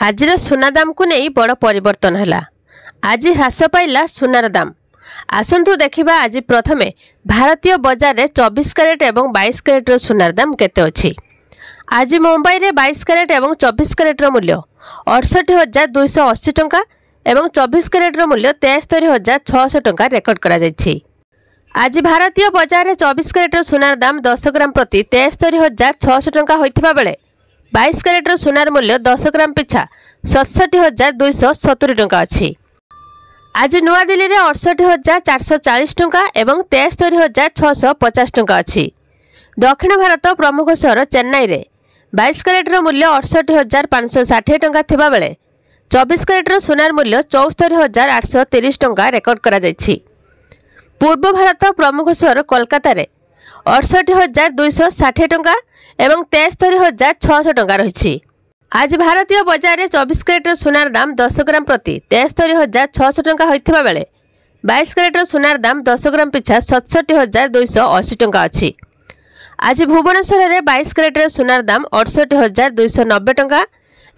आजिर सुना दाम को नहीं बड़ परिवर्तन है। आज ह्रास पाइला सुनार दाम। आसंतु देखिबा आज प्रथमे भारतीय बजार में 24 कैरेट एवं 22 कैरेट सुनार दाम केते अछि। आज मुंबई में 22 कैरेट एवं 24 कैरेट मूल्य 68,280 टंका एवं 24 कैरेट मूल्य 73,600 टंका रेकर्ड करा जायछि। आज भारतीय बजार में 24 कैरेट सुनार दाम 10 ग्राम प्रति 73,600 टंका होइथिबा बेले 22 कैरेट सुनार मूल्य 10 ग्राम पिछा 67,270 टंका अछि। आज नुआ दिल्ली में 68,440 टंका एवं 73,650 टंका अछि। दक्षिण भारत प्रमुख सहर चेन्नई में 22 कैरेट मूल्य 68,560 टंका थिबा बेले 24 कैरेट सुनार मूल्य 74,830 टंका रेकर्ड करा जायछि। पूर्व भारत प्रमुख सहर कोलकाता रे 68,260 टंका एवं 73,600 टंका रही। आज भारतीय बजार में 24 कैरेट सुनार दाम 10 ग्राम प्रति 73,600 टंका होइथिबा बेले 22 कैरेट सुनार दाम 10 ग्राम पिछा 67,280 टंका अछि। आज भुवनेश्वर में 22 कैरेट सुनार दाम 68,290 टंका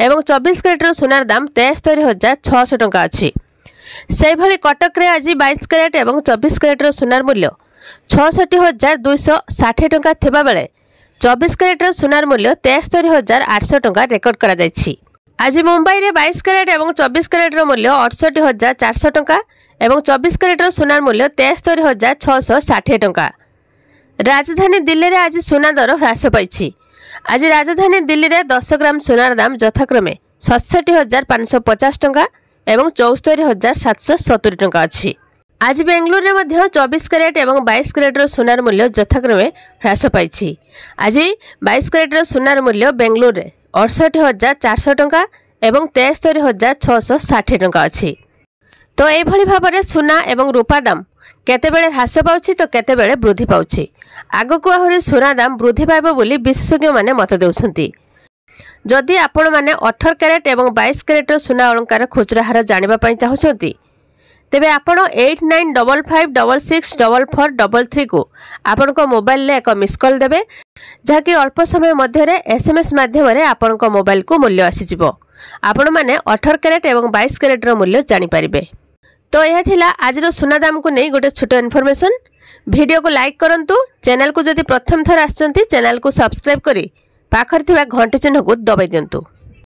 एवं 24 कैरेट सुनार दाम 73,600 टंका अछि। सेहिभଳି कटक रे आज 22 कैरेट एवं 24 कैरेट सुनार मूल्य 66,260 टंका थिबा बेले 24 कैरेट सुनार मूल्य 73,800 टंका रेकर्ड करा जायछि। आज मुंबई में 22 कैरेट एवं 24 कैरेट मूल्य 68,400 टंका एवं 24 कैरेट सुनार मूल्य 73,660 टंका। राजधानी दिल्ली में आज सुना दर ह्रास पाई। आज राजधानी दिल्ली में 10 ग्राम सुनार दाम यथाक्रमे 67,550 टंका एवं 74,770 टंका अछि। आज बेंगलुरु में 24 कैरेट एवं 22 कैरेट सुनार मूल्य यथाक्रमे ह्रास पाई। आज 22 कैरेट सुनार मूल्य बेंगलुरु में 68,400 टंका एवं 73,660 टंका अछि। तो एभली भाबरे सुना एवं रूपा दाम केतेबेले ह्रास पाउछि तो केतेबेले वृद्धि पाउछि। आगकु आहुरी सुना दाम वृद्धि पाइबो बोली विशेषज्ञ माने मत देउछन्ति। जदि आपण माने 18 कैरेट एवं 22 कैरेट सुना अलंकार खुचरा हार जानिबा पई चाहुछन्ति तेबे आपण 8955664433 को आपण को मोबाइल ले एक मिस कॉल देबे जहाँकि अल्प समय मध्य SMS माध्यम रे आपण को मोबाइल को मूल्य आसी जिवो। आपण माने 18 कैरेट एवं 22 कैरेट मूल्य जानि परिबे। तो यह थिला आज सुना दाम को नहीं गोटे छोट इनफॉरमेशन। वीडियो को लाइक करंतु। चैनल को जदि प्रथम थर आछंती चैनल को सब्सक्राइब करी पाखर थिबा घंटी चिन्ह को दबाई दियंतु।